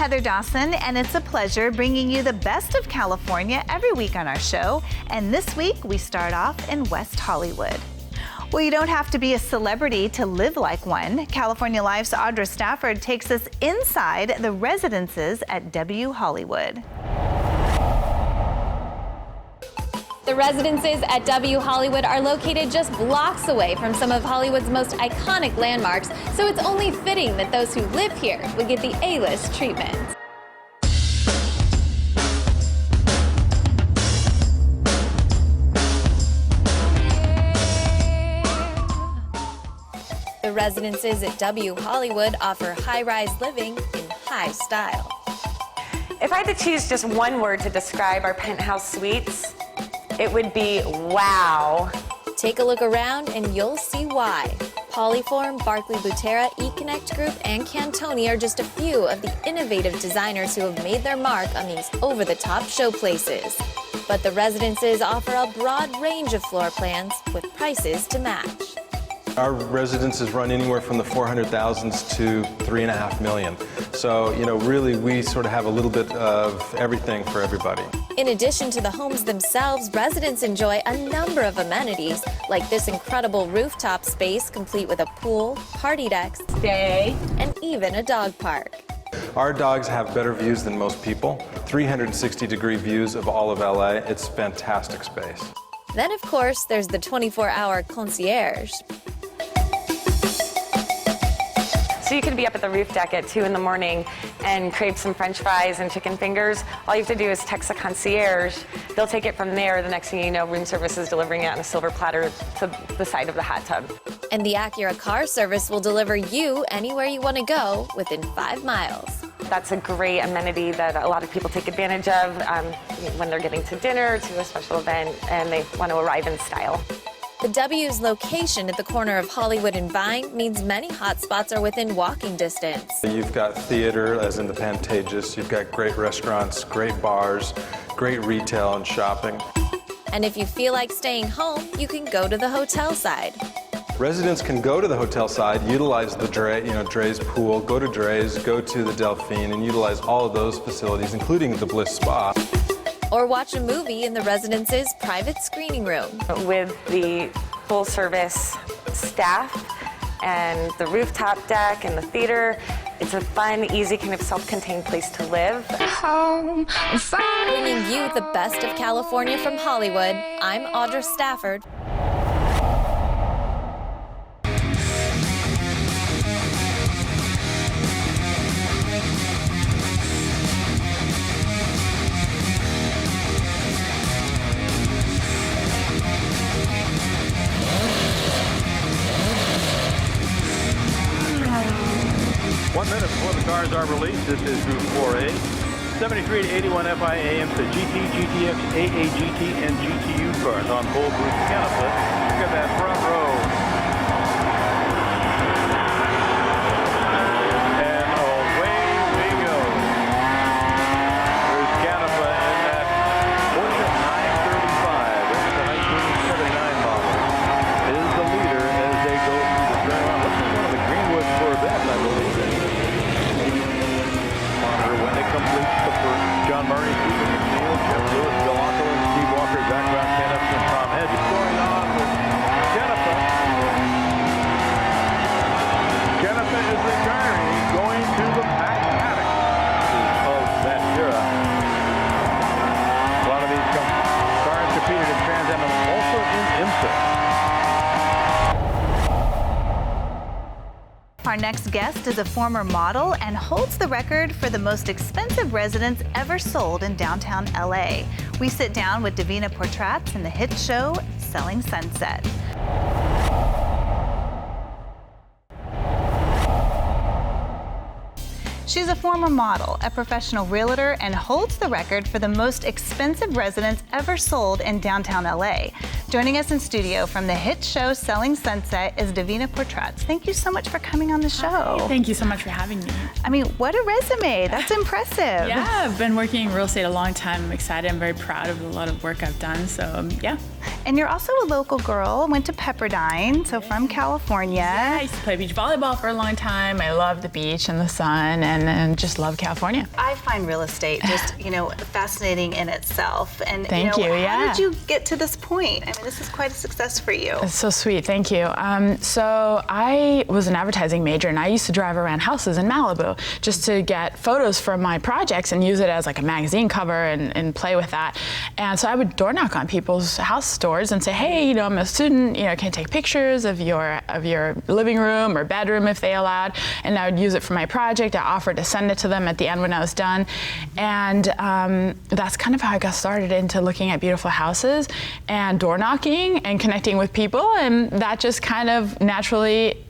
Heather Dawson, and it's a pleasure bringing you the best of California every week on our show. And this week, we start off in West Hollywood. Well, you don't have to be a celebrity to live like one. California Life's Audra Stafford takes us inside the residences at W Hollywood. The residences at W Hollywood are located just blocks away from some of Hollywood's most iconic landmarks, so it's only fitting that those who live here would get the A-list treatment. The residences at W Hollywood offer high-rise living in high style. If I had to choose just one word to describe our penthouse suites, it would be wow. Take a look around and you'll see why. Polyform, Barclay Butera, eConnect Group, and Cantoni are just a few of the innovative designers who have made their mark on these over-the-top showplaces. But the residences offer a broad range of floor plans with prices to match. Our residences run anywhere from the 400,000s to $3.5 million. So, really we sort of have a little bit of everything for everybody. In addition to the homes themselves, residents enjoy a number of amenities, like this incredible rooftop space complete with a pool, party decks, and even a dog park. Our dogs have better views than most people, 360-degree views of all of LA. It's fantastic space. Then, of course, there's the 24-hour concierge. So you could be up at the roof deck at 2 in the morning and crave some French fries and chicken fingers. All you have to do is text the concierge. They'll take it from there. The next thing you know, room service is delivering it on a silver platter to the side of the hot tub. And the Acura car service will deliver you anywhere you want to go within 5 miles. That's a great amenity that a lot of people take advantage of when they're getting to dinner, to a special event, and they want to arrive in style. The W's location at the corner of Hollywood and Vine means many hotspots are within walking distance. You've got theater, as in the Pantages. You've got great restaurants, great bars, great retail and shopping. And if you feel like staying home, you can go to the hotel side. Residents can go to the hotel side, utilize the Dre's pool, go to Dre's, go to the Delphine, and utilize all of those facilities, including the Bliss Spa. Or watch a movie in the residence's private screening room. With the full-service staff and the rooftop deck and the theater, it's a fun, easy, kind of self-contained place to live. Bringing you the best of California from Hollywood, I'm Audra Stafford. Before the cars are released, this is Group 4A. 73 to 81 FI AM to GT, GTX, AAGT, and GTU cars on full booth canopy. Look at that front row. And away we go. There's canopy in that Porsche 935. This is the 1979 model. It is the leader as they go through the turnaround. Looks like one of the Greenwood Corvettes, I believe. When they complete the first, John Murray, Stephen McNeil, Jeff Lewis, Bill Ockel, and Steve Walker, Zach Brown, Ken Upson, and Tom Hedge. What's going on with Jennifer? Jennifer is retiring. He's going to the back paddock of that era. A lot of these cars competed in Trans Am and also in IMSA. Our next guest is a former model and holds the record for the most expensive residence ever sold in downtown LA. We sit down with Davina Potratz in the hit show Selling Sunset. She's a former model, a professional realtor, and holds the record for the most expensive residence ever sold in downtown LA. Joining us in studio from the hit show Selling Sunset is Davina Potratz. Thank you so much for coming on the show. Hi, thank you so much for having me. I mean, what a resume. That's impressive. Yeah, I've been working in real estate a long time. I'm excited. I'm very proud of a lot of work I've done. So, yeah. And you're also a local girl, went to Pepperdine, so from California. Yeah, I used to play beach volleyball for a long time. I love the beach and the sun and just love California. I find real estate just, fascinating in itself. And Thank you, how did you get to this point? I mean, this is quite a success for you. That's so sweet, thank you. So I was an advertising major and I used to drive around houses in Malibu just to get photos from my projects and use it as like a magazine cover and play with that. And so I would door knock on people's house doors and say, hey, I'm a student, can I take pictures of your living room or bedroom if they allowed? And I would use it for my project. I offered to send it to them at the end when I was done. And that's kind of how I got started into looking at beautiful houses and door knocking and connecting with people. And that just kind of naturally,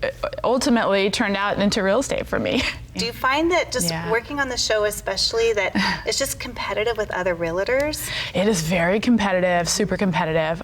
ultimately turned out into real estate for me. Do you find that just working on the show especially that it's just competitive with other realtors? It is very competitive, super competitive.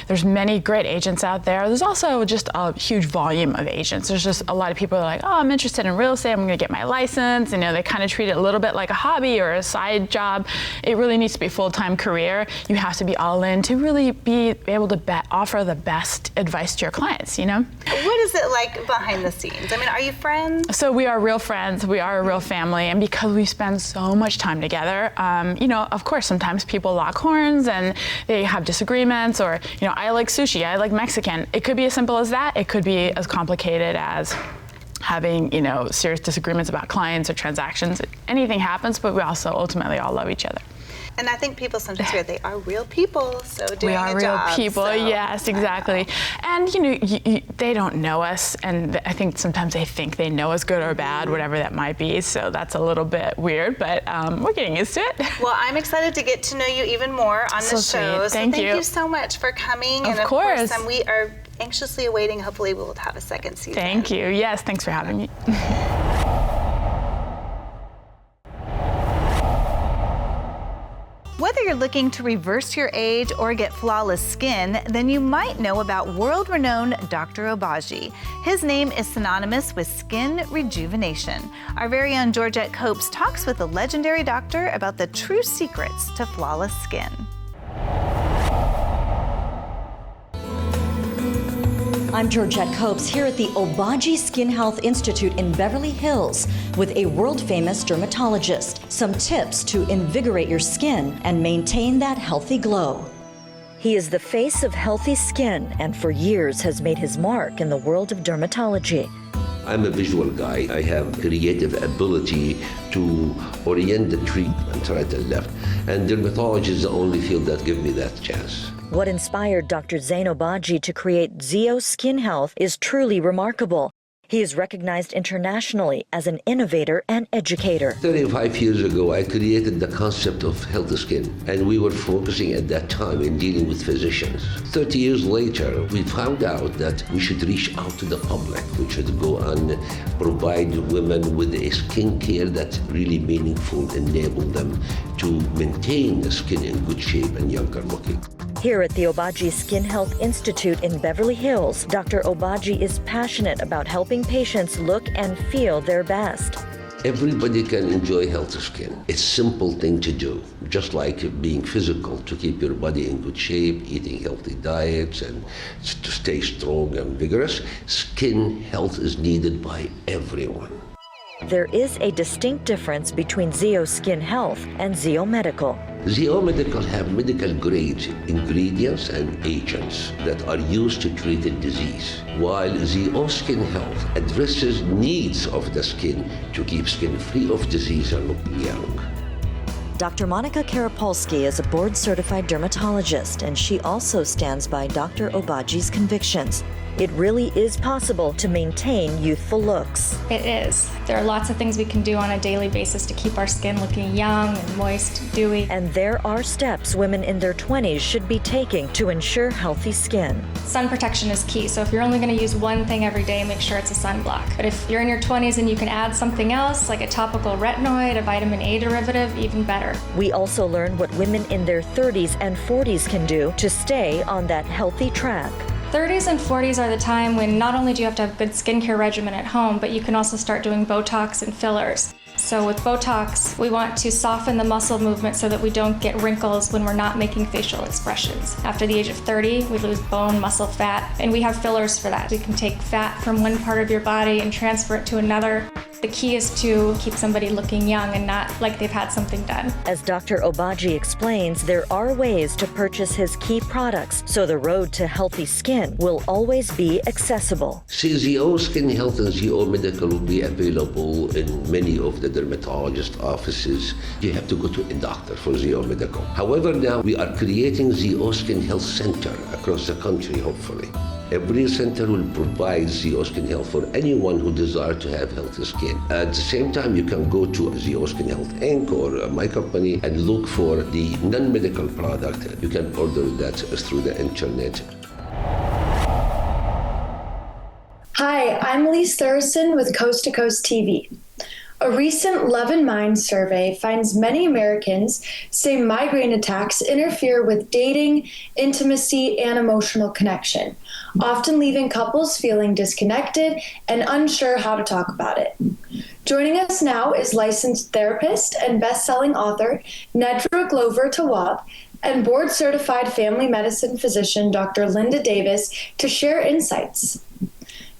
There's many great agents out there. There's also just a huge volume of agents. There's just a lot of people that are like, oh, I'm interested in real estate, I'm gonna get my license. They kind of treat it a little bit like a hobby or a side job. It really needs to be a full-time career. You have to be all in to really be able to offer the best advice to your clients, What is it like behind the scenes? I mean, are you friends? So we are real friends. We are a real family, and because we spend so much time together, of course, sometimes people lock horns and they have disagreements, or, I like sushi, I like Mexican. It could be as simple as that. It could be as complicated as having, serious disagreements about clients or transactions. Anything happens, but we also ultimately all love each other. And I think people sometimes hear they are real people, so doing we are a job, real people, so. Yes, exactly. And they don't know us, and I think sometimes they think they know us good or bad, whatever that might be. So that's a little bit weird, but we're getting used to it. Well, I'm excited to get to know you even more on the show. Sweet. Thank you So much for coming. Of course. And we are anxiously awaiting. Hopefully, we'll have a second season. Thank you. Yes, thanks for having me. Whether you're looking to reverse your age or get flawless skin, then you might know about world-renowned Dr. Obagi. His name is synonymous with skin rejuvenation. Our very own Georgette Copes talks with the legendary doctor about the true secrets to flawless skin. I'm Georgette Copes here at the Obagi Skin Health Institute in Beverly Hills with a world-famous dermatologist. Some tips to invigorate your skin and maintain that healthy glow. He is the face of healthy skin and for years has made his mark in the world of dermatology. I'm a visual guy. I have creative ability to orient the treatment right and left. And dermatology is the only field that gives me that chance. What inspired Dr. Zein Obagi to create Zeo Skin Health is truly remarkable. He is recognized internationally as an innovator and educator. 35 years ago, I created the concept of healthy skin, and we were focusing at that time in dealing with physicians. 30 years later, we found out that we should reach out to the public. We should go and provide women with a skin care that's really meaningful, enable them to maintain the skin in good shape and younger looking. Here at the Obagi Skin Health Institute in Beverly Hills, Dr. Obagi is passionate about helping patients look and feel their best. Everybody can enjoy healthy skin. It's a simple thing to do, just like being physical, to keep your body in good shape, eating healthy diets, and to stay strong and vigorous. Skin health is needed by everyone. There is a distinct difference between Zeo Skin Health and Zeo Medical. Zeo Medical have medical grade ingredients and agents that are used to treat a disease, while Zeo Skin Health addresses needs of the skin to keep skin free of disease and look young. Dr. Monica Karapolsky is a board-certified dermatologist, and she also stands by Dr. Obagi's convictions. it really is possible to maintain youthful looks. It is. There are lots of things we can do on a daily basis to keep our skin looking young and moist, dewy. And there are steps women in their 20s should be taking to ensure healthy skin. Sun protection is key, so if you're only going to use one thing every day, make sure it's a sunblock. But if you're in your 20s and you can add something else, like a topical retinoid, a vitamin A derivative, even better. We also learned what women in their 30s and 40s can do to stay on that healthy track. 30s and 40s are the time when not only do you have to have a good skincare regimen at home, but you can also start doing Botox and fillers. So with Botox, we want to soften the muscle movement so that we don't get wrinkles when we're not making facial expressions. After the age of 30, we lose bone, muscle, fat, and we have fillers for that. We can take fat from one part of your body and transfer it to another. The key is to keep somebody looking young and not like they've had something done. As Dr. Obagi explains, there are ways to purchase his key products, so the road to healthy skin will always be accessible. ZO Skin Health and ZO Medical will be available in many of the dermatologist offices. You have to go to a doctor for ZO Medical. However, now we are creating ZO Skin Health Center across the country, hopefully. Every center will provide ZO Skin Health for anyone who desires to have healthy skin. At the same time, you can go to ZO Skin Health Inc. or my company and look for the non-medical product. You can order that through the internet. Hi, I'm Elise Thurston with Coast to Coast TV. A recent Love and Mind survey finds many Americans say migraine attacks interfere with dating, intimacy, and emotional connection, often leaving couples feeling disconnected and unsure how to talk about it. Joining us now is licensed therapist and best-selling author Nedra Glover-Tawwab and board-certified family medicine physician Dr. Linda Davis to share insights.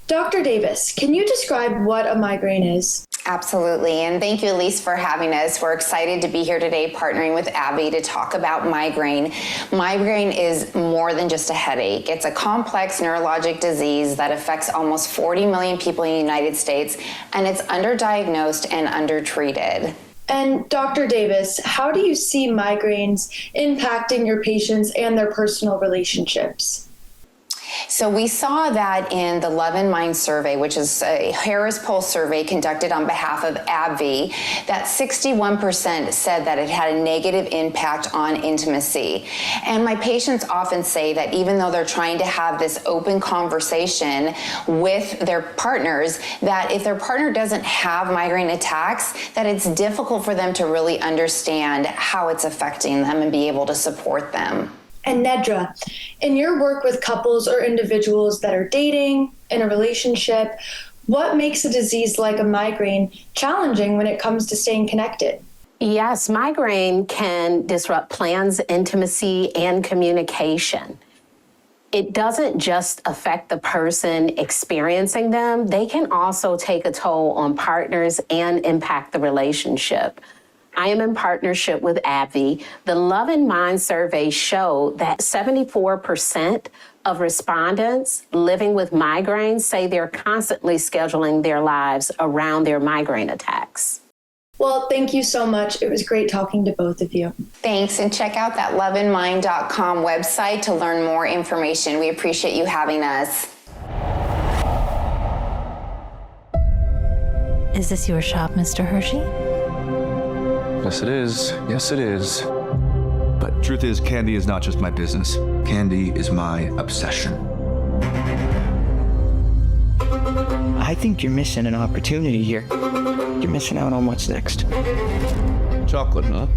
Dr. Davis, can you describe what a migraine is? Absolutely, and thank you, Elise, for having us. We're excited to be here today partnering with AbbVie to talk about migraine. Migraine is more than just a headache. It's a complex neurologic disease that affects almost 40 million people in the United States, and it's underdiagnosed and undertreated. And Dr. Davis, how do you see migraines impacting your patients and their personal relationships? So we saw that in the Love and Mind survey, which is a Harris Poll survey conducted on behalf of AbbVie, that 61% said that it had a negative impact on intimacy. And my patients often say that even though they're trying to have this open conversation with their partners, that if their partner doesn't have migraine attacks, that it's difficult for them to really understand how it's affecting them and be able to support them. And Nedra, in your work with couples or individuals that are dating, in a relationship, what makes a disease like a migraine challenging when it comes to staying connected? Yes, migraine can disrupt plans, intimacy, and communication. It doesn't just affect the person experiencing them, they can also take a toll on partners and impact the relationship. I am in partnership with AbbVie. The Love and Mind survey showed that 74% of respondents living with migraines say they're constantly scheduling their lives around their migraine attacks. Well, thank you so much. It was great talking to both of you. Thanks, and check out that loveandmind.com website to learn more information. We appreciate you having us. Is this your shop, Mr. Hershey? Yes, it is. Yes, it is. But truth is, candy is not just my business. Candy is my obsession. I think you're missing an opportunity here. You're missing out on what's next. Chocolate, huh?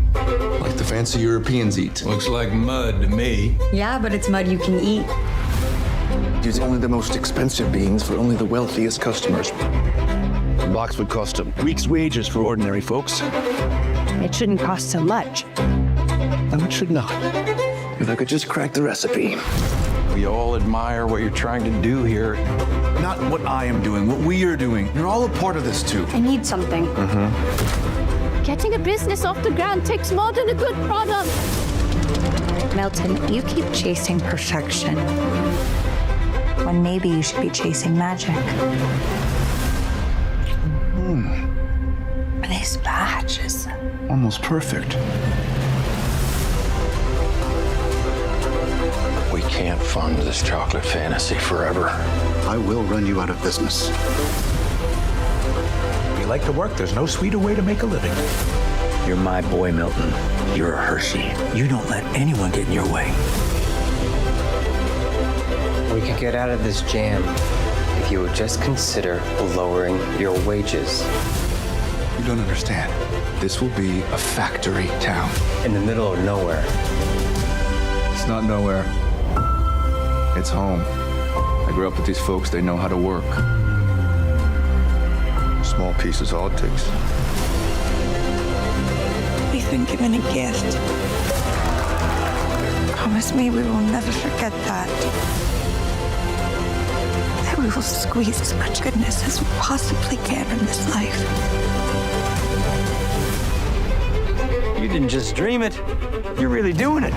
Like the fancy Europeans eat. Looks like mud to me. Yeah, but it's mud you can eat. Use only the most expensive beans for only the wealthiest customers. The box would cost a week's wages for ordinary folks. It shouldn't cost so much. No, it should not. If I could just crack the recipe. We all admire what you're trying to do here. Not what I am doing, what we are doing. You're all a part of this too. I need something. Getting a business off the ground takes more than a good product. Milton, you keep chasing perfection when maybe you should be chasing magic. This batch is almost perfect. We can't fund this chocolate fantasy forever. I will run you out of business. If you like to work, there's no sweeter way to make a living. You're my boy, Milton. You're a Hershey. You don't let anyone get in your way. We could get out of this jam if you would just consider lowering your wages. You don't understand. This will be a factory town. In the middle of nowhere. It's not nowhere. It's home. I grew up with these folks. They know how to work. Small piece is all it takes. We've been given a gift. Promise me we will never forget that. That we will squeeze as much goodness as we possibly can from this life. You didn't just dream it. You're really doing it.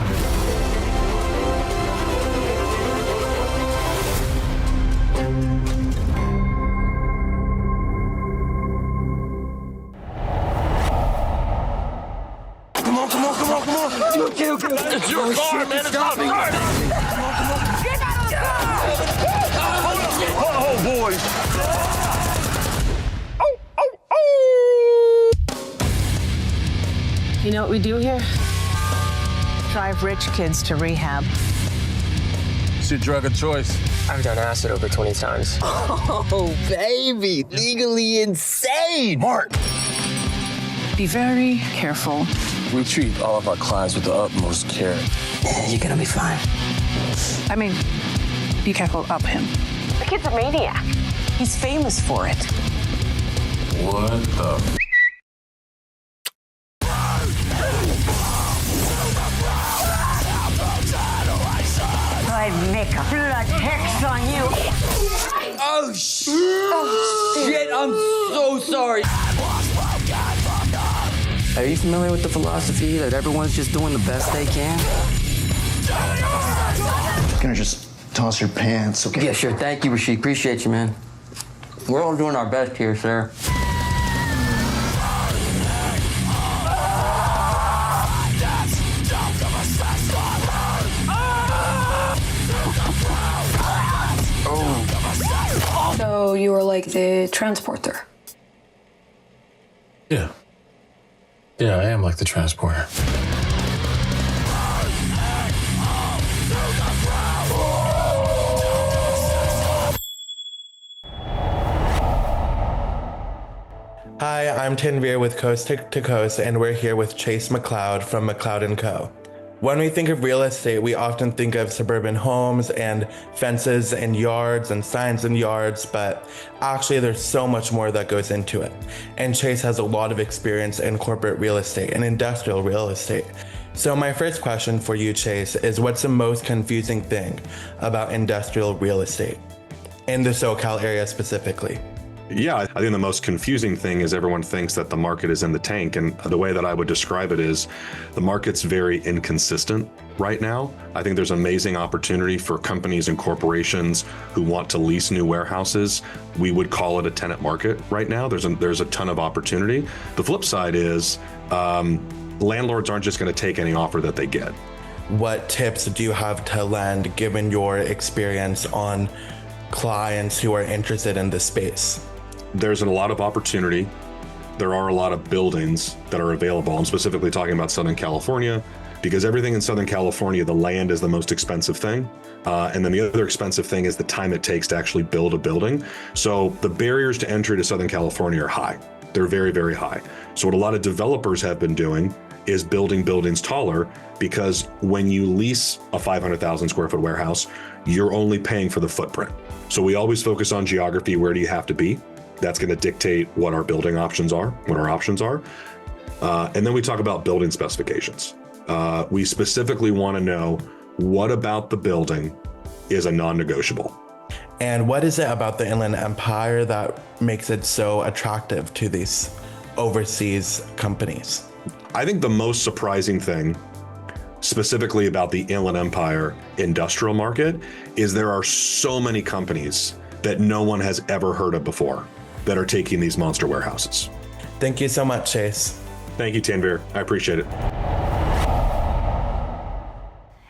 Okay. It's your car, man. It's not mine. Get out of the car! Oh, boys. You know what we do here? Drive rich kids to rehab. It's your drug of choice. I've done acid over 20 times. Oh, baby. Legally insane. Mark. Be very careful. We treat all of our clients with the utmost care. You're gonna be fine. I mean, be careful of him. The kid's a maniac. He's famous for it. What the? I'd make a blood hex on you. Oh, shit. I'm so sorry. Are you familiar with the philosophy that everyone's just doing the best they can? You're gonna just toss your pants, okay? Yeah, sure. Thank you, Rashid. Appreciate you, man. We're all doing our best here, sir. So you were like the transporter? Yeah. Yeah, I am like the transporter. Hi, I'm Tanvir with Coast to Coast, and we're here with Chase MacLeod from MacLeod Co. When we think of real estate, we often think of suburban homes and fences and yards and signs in yards, but actually there's so much more that goes into it. And Chase has a lot of experience in corporate real estate and industrial real estate. So my first question for you, Chase, is what's the most confusing thing about industrial real estate in the SoCal area specifically? Yeah, I think the most confusing thing is everyone thinks that the market is in the tank. And the way that I would describe it is the market's very inconsistent right now. I think there's amazing opportunity for companies and corporations who want to lease new warehouses. We would call it a tenant market right now. There's a ton of opportunity. The flip side is landlords aren't just going to take any offer that they get. What tips do you have to lend given your experience on clients who are interested in this space? There's a lot of opportunity. There are a lot of buildings that are available. I'm specifically talking about Southern California because everything in Southern California, the land is the most expensive thing. And then the other expensive thing is the time it takes to actually build a building. So the barriers to entry to Southern California are high. They're very, very high. So what a lot of developers have been doing is building buildings taller because when you lease a 500,000 square foot warehouse, you're only paying for the footprint. So we always focus on geography. Where do you have to be? That's going to dictate what our building options are, what our options are. And then we talk about building specifications. We specifically want to know what about the building is a non-negotiable. And what is it about the Inland Empire that makes it so attractive to these overseas companies? I think the most surprising thing specifically about the Inland Empire industrial market is there are so many companies that no one has ever heard of before that are taking these monster warehouses. Thank you so much, Chase. Thank you, Tanvir. I appreciate it.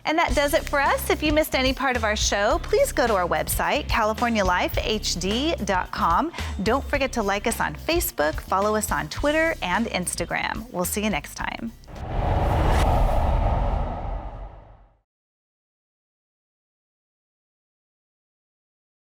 And that does it for us. If you missed any part of our show, please go to our website, CaliforniaLifeHD.com. Don't forget to like us on Facebook, follow us on Twitter and Instagram. We'll see you next time.